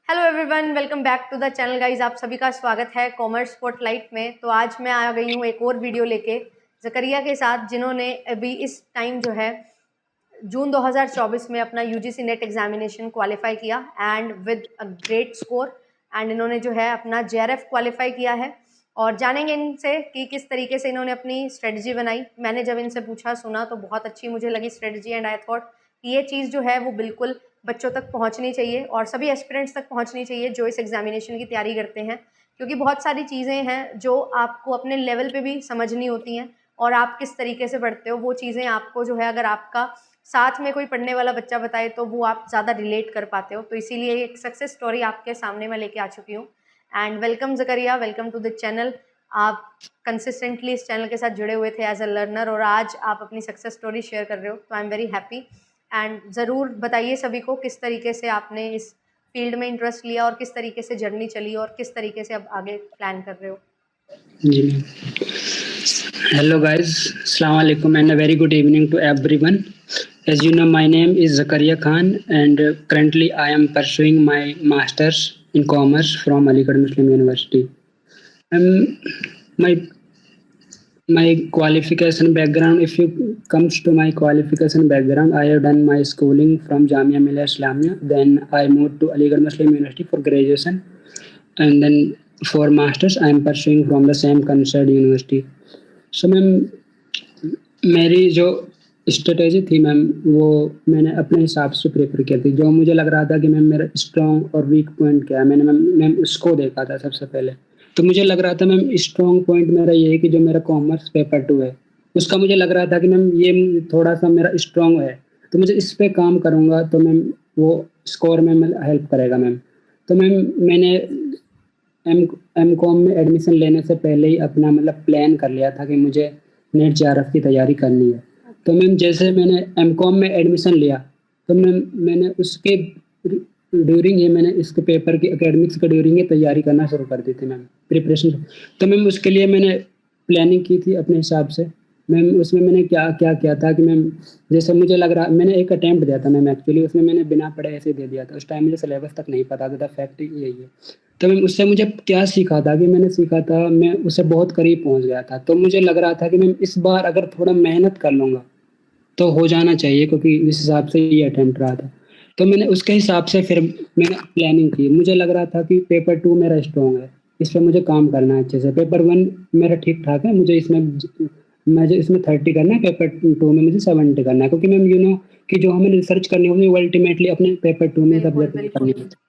Hello everyone, welcome back to the channel guys. आप सभी का स्वागत है कॉमर्स स्पॉटलाइट में। तो आज मैं आ गई हूँ एक और वीडियो लेके ज़करिया के साथ, जिन्होंने अभी इस टाइम जो है जून 2024 में अपना यूजीसी नेट एग्जामिनेशन क्वालिफाई किया and with a great score. And इन्होंने जो है अपना जेआरएफ क्वालिफाई किया है और जानेंगे इनसे कि किस तरीके से इन्होंने अपनी स्ट्रेटजी बनाई। मैंने जब इनसे पूछा सुना तो बहुत अच्छी मुझे लगी स्ट्रेटजी एंड आई थॉट कि ये चीज़ जो है वो बिल्कुल बच्चों तक पहुंचनी चाहिए और सभी एस्पिरेंट्स तक पहुंचनी चाहिए जो इस एग्जामिनेशन की तैयारी करते हैं, क्योंकि बहुत सारी चीज़ें हैं जो आपको अपने लेवल पे भी समझनी होती हैं और आप किस तरीके से पढ़ते हो वो चीज़ें आपको जो है अगर आपका साथ में कोई पढ़ने वाला बच्चा बताए तो वो आप ज़्यादा रिलेट कर पाते हो। तो इसीलिए एक सक्सेस स्टोरी आपके सामने मैं लेके आ चुकी हूँ। And welcome Zakaria, welcome to the channel. आप कंसिस्टेंटली इस चैनल के साथ जुड़े हुए थे एज अ लर्नर और आज आप अपनी सक्सेस स्टोरी शेयर कर रहे हो, तो I am very happy. And ज़रूर बताइए सभी को किस तरीके से आपने इस फील्ड में इंटरेस्ट लिया और किस तरीके से जर्नी चली और किस तरीके से अब आगे प्लान कर रहे हो। जी ma'am. Hello guys, Assalamu alaikum and a very good evening to everyone. As you know, my name is Zakaria Khan and currently I am pursuing my masters in commerce from Aligarh Muslim University. My my qualification background, if you comes to my qualification background, I have done my schooling from Jamia Millia Islamia. Then I moved to Aligarh Muslim University for graduation, and then for masters I am pursuing from the same concerned university. So ma'am मेरी जो strategy थी ma'am, वो मैंने अपने हिसाब से prefer किया थी। जो मुझे लग रहा था कि मैम मेरा स्ट्रॉन्ग और वीक पॉइंट क्या है, मैंने मैम उसको देखा था सबसे पहले। तो मुझे लग रहा था मैम स्ट्रॉन्ग पॉइंट मेरा ये है कि जो मेरा कॉमर्स पेपर 2 है, उसका मुझे लग रहा था कि मैम ये थोड़ा सा मेरा स्ट्रॉन्ग है, तो मुझे इस पे काम करूँगा तो मैम वो स्कोर में हेल्प करेगा मैम। तो मैम मैंने एम कॉम में एडमिशन लेने से पहले ही अपना प्लान कर लिया था कि मुझे नेट जेआरएफ की तैयारी करनी है। तो मैम जैसे मैंने एम कॉम में एडमिशन लिया तो मैंने उसके ड्यूरिंग ही मैंने इसके पेपर की एकेडमिक्स के ड्यूरिंग ही तैयारी करना शुरू कर दी थी मैम, प्रिपरेशन। तो मैम उसके लिए मैंने प्लानिंग की थी अपने हिसाब से मैम। उसमें मैंने क्या क्या किया था कि मैम जैसे मुझे लग रहा, मैंने एक अटेम्प्ट दिया था मैम, एक्चुअली उसमें मैंने बिना पढ़े ऐसे दे दिया था। उस टाइम मुझे सिलेबस तक नहीं पता था, फैक्ट यही है। तो मैम उससे मुझे क्या सीखा था कि मैंने सीखा था, मैं उससे बहुत करीब पहुंच गया था। तो मुझे लग रहा था कि मैम इस बार अगर थोड़ा मेहनत कर लूँगा तो हो जाना चाहिए, क्योंकि इस हिसाब से ये अटेम्प्ट रहा था। तो मैंने उसके हिसाब से फिर मैंने प्लानिंग की। मुझे लग रहा था कि पेपर 2 मेरा स्ट्रॉन्ग है, इस पर मुझे काम करना है अच्छे से। पेपर 1 मेरा ठीक ठाक है, मुझे इसमें 30 करना है, पेपर 2 में मुझे 70 करना है, क्योंकि मैम यू नो कि जो हमें रिसर्च करनी होगी वो अल्टीमेटली अपने पेपर 2 में सब्जेक्ट में करनी होती है।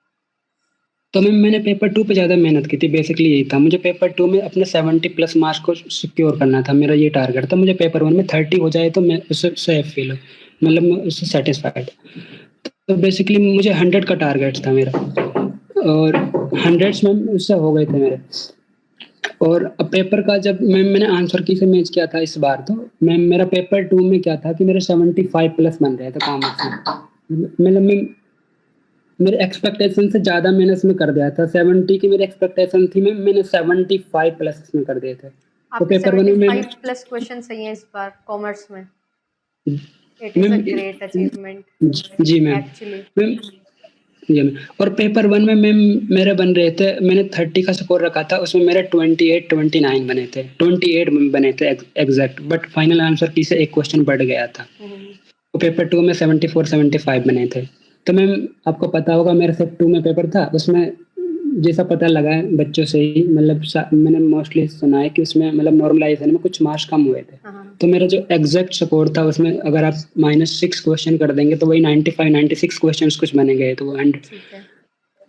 तो मैंने पेपर 2 पे ज़्यादा मेहनत की थी। बेसिकली यही था, मुझे पेपर 2 में अपने 70 प्लस मार्क्स को सिक्योर करना था, मेरा ये टारगेट था। मुझे पेपर 1 में 30 हो जाए तो मैं उससे सेफ फील हूँ, मैं उससे सेटिस्फाइड। तो बेसिकली मुझे 100 का टारगेट था मेरा और 100 में उससे हो गए थे मेरे। और अब पेपर का जब मैंने आंसर की से मैच किया था इस बार, तो मेरा पेपर 2 में क्या था कि मेरे 75 प्लस बन रहे थे कॉमर्स में। मेरे एक्सपेक्टेशन से ज़्यादा मैंने इसमें कर दिया था। 70 की मेरी एक्सपेक्टेशन थी, मैंने 75 प्लस इसमें कर दिए थे। तो पेपर 1 में 75 प्लस क्वेश्चन सही है इस बार कॉमर्स में। It is a great achievement जी मैम। एक्चुअली। जी मैम। और पेपर 1 में मैम मेरे बन रहे थे, मैंने 30 का स्कोर रखा था, उसमें मेरे 28-29 बने थे, 28 बने थे एग्जैक्ट। बट फाइनल आंसर की से एक क्वेश्चन बढ़ गया था, तो पेपर 2 में 74-75 बने थे। तो मैम आपको पता होगा मेरा सिर्फ 2 में पेपर था, उसमें जैसा पता लगा है बच्चों से ही, मैंने मोस्टली सुना है कि उसमें नॉर्मलाइजेशन में कुछ मार्क्स कम हुए थे। तो मेरा जो एग्जैक्ट स्कोर था उसमें अगर आप -6 क्वेश्चन कर देंगे तो वही 95-96 क्वेश्चन कुछ बने गए, तो वो 100।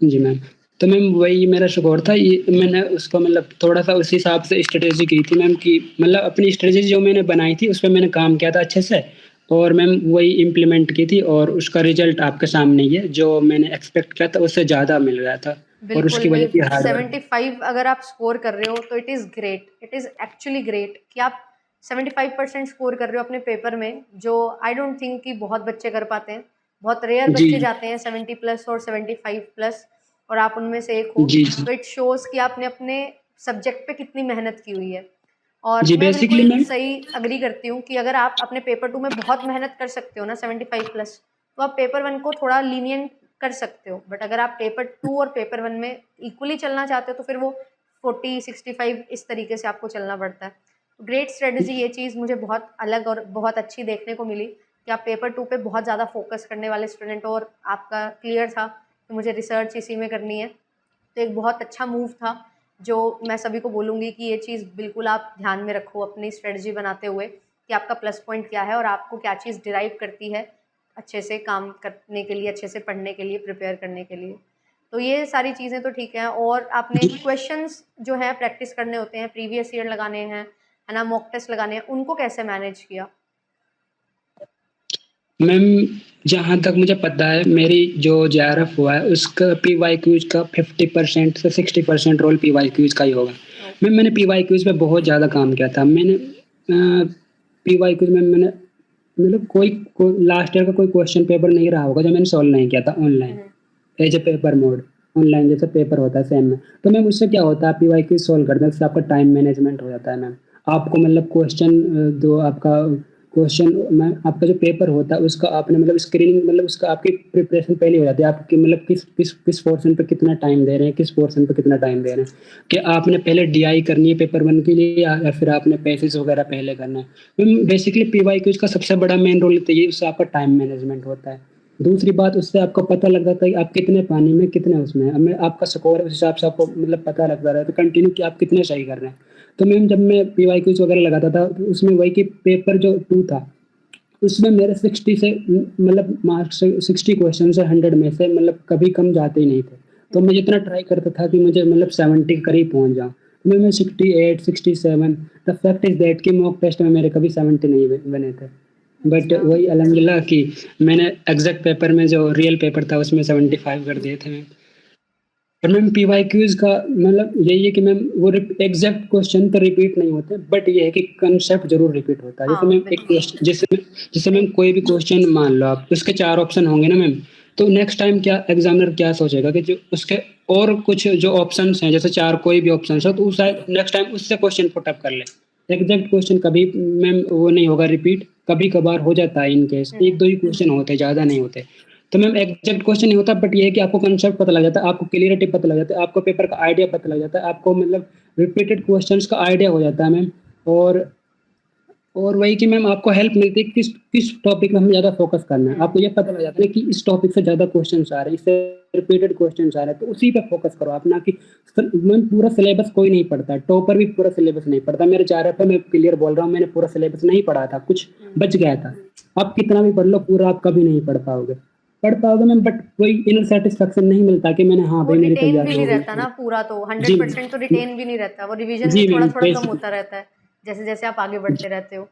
जी मैम। तो मैम वही मेरा स्कोर था। ये मैंने उसको थोड़ा सा उस हिसाब से स्ट्रेटेजी की थी मैम, कि अपनी स्ट्रेटेजी जो मैंने बनाई थी उस पर मैंने काम किया था अच्छे से, और मैम वही इम्प्लीमेंट की थी। और उसका रिजल्ट आपके सामने ही है, जो मैंने एक्सपेक्ट किया था उससे ज़्यादा मिल रहा था। और उसकी वजह थी हार्ड वर्क। 75 अगर आप स्कोर कर रहे हो तो it is great, it is actually great कि आप 75% स्कोर कर रहे हो अपने पेपर में, जो आई डोंट थिंक कि बहुत बच्चे कर पाते हैं। बहुत रेयर बच्चे जाते हैं 70 प्लस और 75 प्लस, और आप उनमें से एक हो। तो इट शोज़ कि आपने अपने सब्जेक्ट पे कितनी मेहनत की हुई है। और मैं बिल्कुल सही अग्री करती हूँ कि अगर आप अपने पेपर 2 में बहुत मेहनत कर सकते हो ना 75 प्लस, तो आप पेपर 1 को थोड़ा लीनियंट कर सकते हो, बट अगर आप पेपर 2 और पेपर 1 में इक्वली चलना चाहते हो तो फिर वो 40-65 इस तरीके से आपको चलना पड़ता है। तो ग्रेट स्ट्रेटजी, ये चीज़ मुझे बहुत अलग और बहुत अच्छी देखने को मिली कि आप पेपर 2 पे बहुत ज़्यादा फोकस करने वाले स्टूडेंट हो और आपका क्लियर था कि मुझे रिसर्च इसी में करनी है। तो एक बहुत अच्छा मूव था जो मैं सभी को बोलूँगी कि ये चीज़ बिल्कुल आप ध्यान में रखो अपनी स्ट्रेटजी बनाते हुए कि आपका प्लस पॉइंट क्या है और आपको क्या चीज़ डिराइव करती है अच्छे से काम करने के लिए, अच्छे से पढ़ने के लिए, प्रिपेयर करने के लिए। तो ये सारी चीज़ें तो ठीक हैं। और आपने क्वेश्चंस जो है प्रैक्टिस करने होते हैं, प्रीवियस ईयर लगाने हैं, है ना, मॉक टेस्ट लगाने हैं, उनको कैसे मैनेज किया? मैम, जहाँ तक मुझे पता है मेरी जो जेआरएफ हुआ है उसका पीवाईक्यूज का 50% से 60% रोल पीवाईक्यूज का ही होगा। मैम, मैंने पीवाईक्यूज पे बहुत ज़्यादा काम किया था। मैंने पीवाईक्यूज में मैंने मतलब कोई लास्ट ईयर का कोई क्वेश्चन पेपर नहीं रहा होगा जो मैंने सॉल्व नहीं किया था online as a paper mode. Online जैसे पेपर होता है सेम में, तो मैम उससे क्या होता है, आप पीवाईक्यू सॉल्व करते हैं, उससे आपका टाइम मैनेजमेंट हो जाता है। मैम, आपको मतलब क्वेश्चन दो आपका क्वेश्चन में आपका जो पेपर होता है उसका आपने मतलब स्क्रीनिंग मतलब उसका आपकी प्रिपरेशन पहले हो जाती है। आपकी मतलब किस पोर्शन पे कितना टाइम दे रहे हैं, किस पोर्शन पे कितना टाइम दे रहे हैं, कि आपने पहले डीआई करनी है पेपर 1 के लिए या फिर आपने पैसेज वगैरह पहले करना है। बेसिकली पीवाईक्यूज का सबसे बड़ा मेन रोल तो ये, उससे आपका टाइम मैनेजमेंट होता है। दूसरी बात, उससे आपको पता लग जाता है कि आप कितने पानी में कितने उसमें हैं। अब आपका स्कोर उस हिसाब से आपको मतलब पता लगता रहा है तो कंटिन्यू कि आप कितने सही कर रहे हैं। तो मैम, जब मैं पीवाईक्यूज वगैरह लगाता था तो उसमें वही कि पेपर जो 2 था उसमें मेरे 60 से मतलब मार्क्स 60 क्वेश्चन से 100 में से मतलब कभी कम जाते ही नहीं थे। तो मैं जितना ट्राई करता था कि मुझे मतलब 70 के करीब पहुंच जाऊं, मैं 68 67। द फैक्ट इज दैट कि मॉक टेस्ट में मेरे कभी 70 नहीं बने थे। बट अच्छा। वही अल्हम्दुलिल्लाह कि मैंने एग्जैक्ट पेपर में जो रियल पेपर था उसमें 75 कर दिए थे मैम। और मैम पीवाईक्यूज का मतलब यही है कि मैम वो एग्जैक्ट क्वेश्चन तो रिपीट नहीं होते, बट ये है कि कंसेप्ट जरूर रिपीट होता है। जैसे हाँ, मैम एक बिल्कुल। क्वेश्चन जैसे मैम कोई भी क्वेश्चन मान लो आप, उसके 4 ऑप्शन होंगे ना मैम, तो नेक्स्ट टाइम क्या एग्जामिनर क्या सोचेगा कि जो उसके और कुछ जो ऑप्शंस हैं, जैसे 4 कोई भी ऑप्शन हो, तो शायद नेक्स्ट टाइम उससे क्वेश्चन पुट अप कर ले। एग्जैक्ट क्वेश्चन कभी मैम वो नहीं होगा रिपीट, कभी कभार हो जाता है इन केस, एक दो ही क्वेश्चन होते हैं, ज्यादा नहीं होते। तो मैम एग्जैक्ट क्वेश्चन नहीं होता, बट ये है कि आपको कंसेप्ट पता लग जाता है, आपको क्लियरिटी पता लग जाता है, आपको पेपर का आइडिया पता लग जाता है, आपको मतलब रिपीटेड क्वेश्चंस का आइडिया हो जाता है मैम। और और वही कि मैम आपको हेल्प मिलती है किस किस टॉपिक में हमें ज़्यादा फोकस करना है। आपको ये पता लग जाता है कि इस टॉपिक से ज़्यादा क्वेश्चंस आ रहे हैं, इससे रिपीटेड क्वेश्चंस आ रहे हैं, तो उसी पे फोकस करो आप। ना कि मैम पूरा सिलेबस कोई नहीं पढ़ता, टॉपर भी पूरा सिलेबस नहीं पढ़ता। मेरे 4 पे मैं क्लियर बोल रहा हूँ, मैंने पूरा सिलेबस नहीं पढ़ा था, कुछ बच गया था। आप कितना भी पढ़ लो, पूरा आप कभी नहीं पढ़ पाओगे मैम, बट कोई इनर सेटिस्फेक्शन नहीं मिलता कि मैंने हाँ वो भाई मेरी रिटेन भी तैयारी नहीं हो रहता गई। ना पूरा, तो जी 100% तो रिटेन भी नहीं रहता, वो रिवीजन भी जी थोड़ा मैम, थोड़ा कम होता रहता है जैसे जैसे आप आगे बढ़ते रहते हो।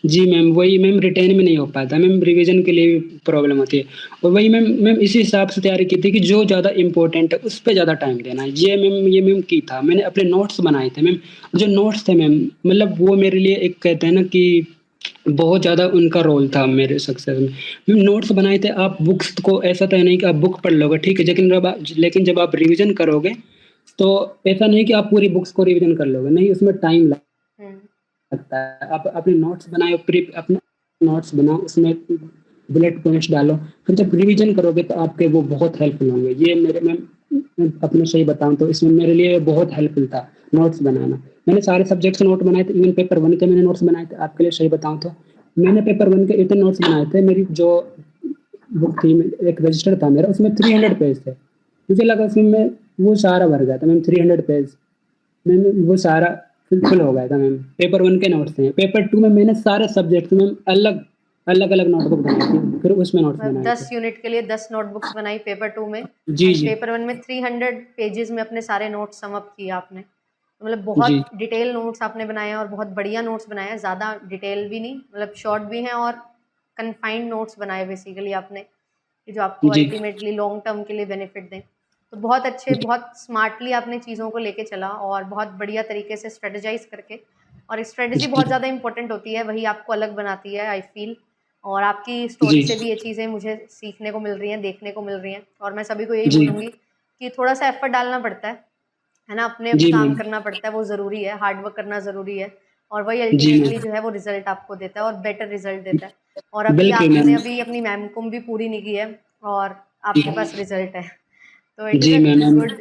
जी मैम, वही मैम रिटेन में नहीं हो पाता मैम, रिवीजन के लिए भी प्रॉब्लम होती है। और वही मैम मैम इसी हिसाब से तैयारी की थी कि जो ज़्यादा इंपॉर्टेंट है उस पे ज़्यादा टाइम देना है। ये मैम की था, मैंने अपने नोट्स बनाए थे मैम। जो नोट्स थे मैम, मतलब वो मेरे लिए एक कहते हैं ना कि बहुत ज़्यादा उनका रोल था मेरे सक्सेस में। मैम नोट्स बनाए थे, आप बुक्स को ऐसा तो है नहीं कि आप बुक पढ़ लोगे ठीक है, लेकिन जब आप रिविजन करोगे तो ऐसा नहीं कि आप पूरी बुक्स को रिविजन कर लोगे, नहीं, उसमें टाइम हम्म। लगता है। आप अपने नोट्स बनाए, अपने नोट्स बनाओ, उसमें बुलेट पॉइंट्स डालो, फिर जब रिवीजन करोगे तो आपके वो बहुत हेल्पफुल होंगे। ये मेरे मैं अपने सही बताऊं तो इसमें मेरे लिए बहुत हेल्पफुल था नोट्स बनाना। मैंने सारे सब्जेक्ट्स नोट बनाए थे, इवन पेपर 1 के मैंने नोट्स बनाए थे। आपके लिए सही बताऊं तो मैंने पेपर 1 के इतने नोट्स बनाए थे, मेरी जो बुक थी, एक रजिस्टर था मेरा, उसमें 300 पेज थे। मुझे लगा उसमें मैं वो सारा भर गया था मैम, 300 पेज मैम, वो सारा फुल हो गया था मैम। पेपर 1 के नोट्स थे, पेपर 2 में मैंने सारे सब्जेक्ट में अलग अलग अलग नोटबुक बनाई थी, फिर उसमें नोट्स मतलब बनाए 10 थे। यूनिट के लिए 10 नोटबुक्स बनाई पेपर 2 में, जी एंड जी पेपर 1 में 300 पेजेस में अपने सारे नोट्स सम अप किए आपने। तो मतलब जी बहुत डिटेल नोट्स आपने बनाए हैं और बहुत बढ़िया नोट्स बनाए हैं, ज़्यादा डिटेल भी नहीं, मतलब शॉर्ट भी हैं और कन्फाइंड नोट्स बनाए बेसिकली आपने, कि जो आपको जी अल्टीमेटली लॉन्ग टर्म के लिए बेनिफिट दें। तो बहुत अच्छे, बहुत स्मार्टली आपने चीज़ों को लेके चला और बहुत बढ़िया तरीके से स्ट्रेटजाइज करके, और स्ट्रेटजी जी बहुत ज़्यादा इंपॉर्टेंट होती है, वही आपको अलग बनाती है आई फील। और आपकी स्टोरी जी से भी ये चीज़ें मुझे सीखने को मिल रही हैं, देखने को मिल रही हैं, और मैं सभी को यही जी बोलूँगी कि थोड़ा सा एफर्ट डालना पड़ता है ना, अपने जी काम मैम, करना पड़ता है, वो ज़रूरी है, हार्ड वर्क करना ज़रूरी है, और वही जी अल्टीमेटली मैम, जो है वो रिजल्ट आपको देता है और बेटर रिजल्ट देता है। और अभी बिल्कुल आपने मैम। अभी अपनी मैम कॉम भी पूरी नहीं की है, और आपके पास रिजल्ट है। तो इट इज़ जी अ मैम। गुड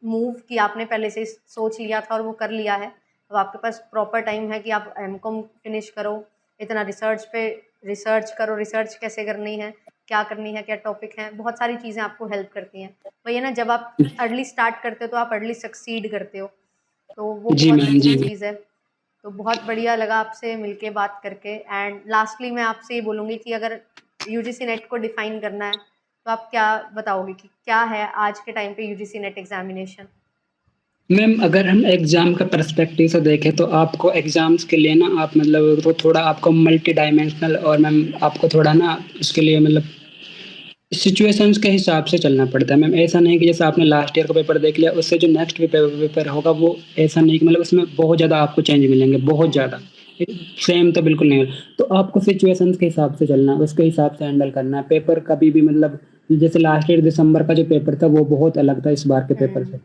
मूव कि आपने पहले से सोच लिया था और वो कर लिया है। अब आपके पास प्रॉपर टाइम है कि आप एमकॉम फिनिश करो, इतना रिसर्च पे रिसर्च करो, रिसर्च कैसे करनी है, क्या करनी है, क्या टॉपिक हैं, बहुत सारी चीज़ें आपको हेल्प करती हैं। वही है ना, जब आप अर्ली स्टार्ट करते हो तो आप अर्ली सक्सीड करते हो, तो वो जी बहुत मैम। अच्छी जी चीज़ है। तो बहुत बढ़िया लगा आपसे मिलके बात करके। एंड लास्टली मैं आपसे ये बोलूँगी कि अगर यूजीसी नेट को डिफाइन करना है तो आप क्या बताओगे कि क्या है आज के टाइम पे यूजीसी नेट एग्जामिनेशन? मैम, अगर हम एग्ज़ाम का पर्सपेक्टिव से देखें तो आपको एग्ज़ाम्स के लिए ना आप मतलब तो थोड़ा आपको मल्टी डायमेंशनल और मैम आपको थोड़ा ना उसके लिए मतलब सिचुएशंस के हिसाब से चलना पड़ता है मैम। ऐसा नहीं कि जैसे आपने लास्ट ईयर का पेपर देख लिया, उससे जो नेक्स्ट पेपर होगा वो ऐसा नहीं कि मतलब उसमें बहुत ज़्यादा आपको चेंज मिलेंगे, बहुत ज़्यादा। सेम तो बिल्कुल नहीं होगा। तो आपको सिचुएशंस के हिसाब से चलना है, उसके हिसाब से हैंडल करना है। पेपर कभी भी मतलब जैसे लास्ट ईयर दिसंबर का जो पेपर था वो बहुत अलग था इस बार के पेपर से।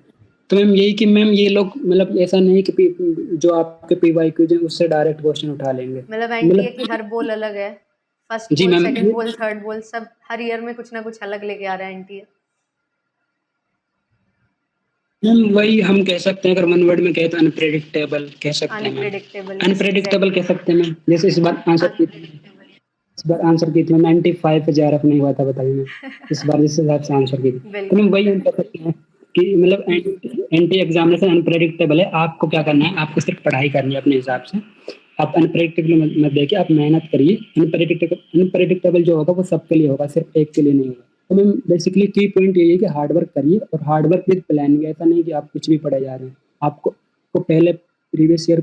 तो मैम यही कि मैम ये लोग मतलब ऐसा नहीं कि जो आपके पीवाईक्यूज हैं उससे डायरेक्ट क्वेश्चन उठा लेंगे। मतलब एनटीए की मतलब हर बोल अलग है, फर्स्ट जी बोल, मैम। सेकंड बोल, थर्ड बोल, सब हर ईयर में कुछ ना कुछ अलग लेके आ रहा है एनटीए। मैम वही हम कह सकते हैं, अगर वन वर्ड में कहे तो अनप्रेडिक्टेबल कह सकते हैं मैम। अनप्रेडिक्टेबल, यस अनप्रेडिक्टेबल कह एग्जैक्टली। सकते हैं मैम। जैसे इस बार आंसर की थी मैम 95 पे जेआरएफ नहीं हुआ था, बताइए मैम। इस बार जिस हिसाब से आंसर की थी, तो मैम बिल्कुल। वही हम कह सकते हैं कि मतलब एंटी एग्जामिनेशन अनप्रेडिक्टेबल है। आपको क्या करना है, आपको सिर्फ पढ़ाई करनी है अपने हिसाब से। आप अनप्रेडिक्टेबल मत देखिए, आप मेहनत करिए। अनप्रेडिक्टेबल अनप्रेडिक्टेबल जो होगा वो सबके लिए होगा, सिर्फ एक के लिए नहीं होगा। तो मैम बेसिकली की पॉइंट यही है कि हार्ड वर्क करिए और हार्ड वर्क विद प्लानिंग। ऐसा नहीं कि आप कुछ भी पढ़े जा रहे हैं। आपको पहले प्रीवियस ईयर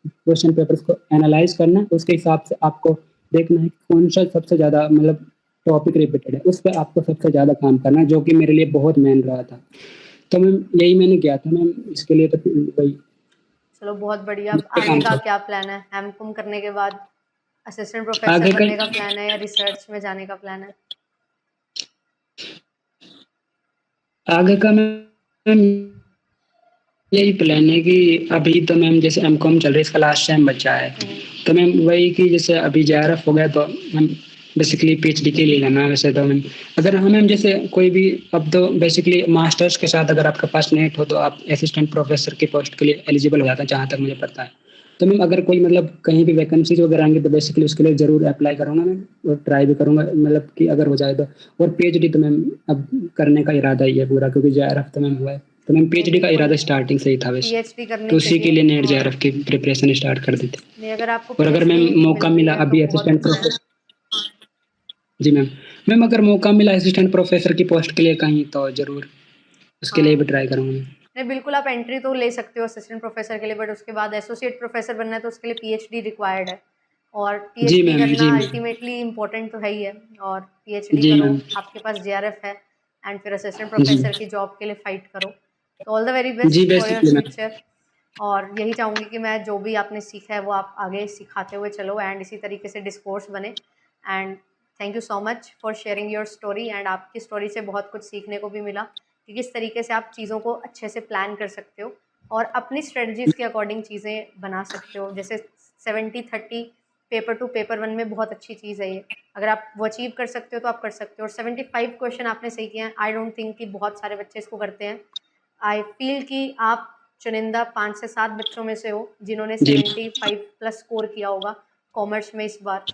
क्वेश्चन पेपर्स को एनालाइज करना है, उसके हिसाब से आपको देखना है कि कौन सा सबसे ज़्यादा मतलब टॉपिक रिपीटेड है, उस पे आपको सबसे ज़्यादा काम करना है, जो कि मेरे लिए बहुत मेन रहा था। तो मैम यही मैंने किया था मैम, इसके लिए तो वही चलो बहुत बढ़िया। अब जिस पे आगे काम का था। क्या प्लान है? एमकॉम करने के बाद असिस्टेंट प्रोफेसर आगे का बनने का प्लान है या रिसर्च में जाने का प्लान है? आगे का मैम यही प्लान है कि अभी तो मैम जैसे एमकॉम चल रही है, इसका लास्ट टाइम बचा है। तो मैम वही कि जैसे अभी जेआरएफ हो गया तो मैम बेसिकली पीएचडी के लिए लेना है वैसे तो मैम। अगर हाँ मैम जैसे कोई भी अब तो बेसिकली मास्टर्स के साथ अगर आपके पास नेट हो तो आप असिस्टेंट प्रोफेसर की पोस्ट के लिए एलिजिबल हो जाता है, जहाँ तक मुझे पता है। तो मैम अगर कोई मतलब कहीं भी वैकेंसीज वगैरह आएंगे तो बेसिकली उसके लिए ज़रूर अप्लाई करूँगा मैम, और ट्राई भी करूँगा मतलब कि अगर हो जाए तो। और पीएचडी तो मैम अब करने का इरादा ही है पूरा, क्योंकि जेआरएफ तो मैम हुआ है। तो मैम नहीं पीएचडी का बिल्कुल, इरादा स्टार्टिंग से ही था वैसे। पीएचडी तो करनी उसी के चाहिए। लिए नेट और जेआरएफ की प्रिपरेशन स्टार्ट कर दी थी। नहीं, अगर आपको और अगर मैम पीएचडी मौका मिलती मिला है तो अभी बहुत असिस्टेंट अच्छा है। प्रोफेसर, जी मैम, मैम अगर मौका मिला असिस्टेंट प्रोफेसर की पोस्ट के लिए कहीं तो ज़रूर उसके लिए हाँ, भी ट्राई करूँगा मैं। नहीं बिल्कुल, आप एंट्री तो ले सकते हो असिस्टेंट प्रोफेसर के लिए, बट उसके बाद एसोसिएट प्रोफेसर बनना है तो उसके लिए पीएचडी रिक्वायर्ड है। और जी पीएचडी मैम। करना जी मैम। अल्टीमेटली इम्पोर्टेंट तो है ही है। और पीएचडी जी करो, मैम। आपके पास जेआरएफ है, एंड फिर असिस्टेंट जी प्रोफेसर की जॉब के लिए फाइट करो। तो ऑल द वेरी जी best for your basically ma'am. Future. और यही चाहूँगी कि मैं जो भी आपने सीखा है वो आप आगे सिखाते हुए चलो, एंड इसी तरीके से डिस्कोर्स बने। And thank you so much for sharing your story. And आपकी स्टोरी से बहुत कुछ सीखने को भी मिला कि किस तरीके से आप चीज़ों को अच्छे से प्लान कर सकते हो और अपनी स्ट्रेटजीज़ के अकॉर्डिंग चीज़ें बना सकते हो। जैसे 70-30 पेपर टू पेपर वन में बहुत अच्छी चीज़ है ये। अगर आप वो अचीव कर सकते हो तो आप कर सकते हो। और 75 क्वेश्चन आपने सही किए हैं। आई डोंट थिंक कि बहुत सारे बच्चे इसको करते हैं। आई फील कि आप चुनिंदा 5 से 7 बच्चों में से हो जिन्होंने जी 75 प्लस स्कोर किया होगा कॉमर्स में इस बार।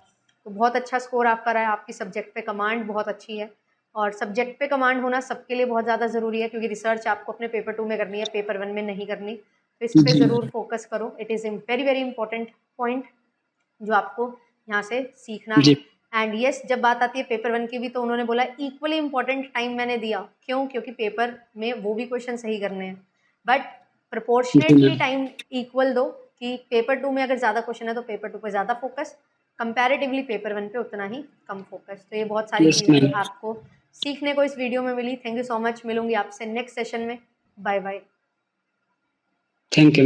तो बहुत अच्छा स्कोर आपका रहा है। आपकी सब्जेक्ट पे कमांड बहुत अच्छी है, और सब्जेक्ट पे कमांड होना सबके लिए बहुत ज़्यादा ज़रूरी है, क्योंकि रिसर्च आपको अपने पेपर 2 में करनी है, पेपर 1 में नहीं करनी। तो इस पे जी ज़रूर फोकस करो। It is very very important point जो आपको यहाँ से सीखना है। जी एंड यस, जब बात आती है पेपर 1 की भी, तो उन्होंने बोला इक्वली इंपॉर्टेंट टाइम मैंने दिया। क्यों? क्योंकि पेपर में वो भी क्वेश्चन सही करने हैं, बट जी प्रोपोर्शनेटली मैम। टाइम इक्वल दो कि पेपर 2 में अगर ज़्यादा क्वेश्चन है तो पेपर 2 पे ज़्यादा फोकस, कंपैरेटिवली पेपर 1 पे उतना ही कम फोकस। तो ये बहुत सारी यस चीज़ें मैम। आपको सीखने को इस वीडियो में मिली। Thank you so much. मिलूंगी आपसे नेक्स्ट सेशन में। Bye bye. Thank you.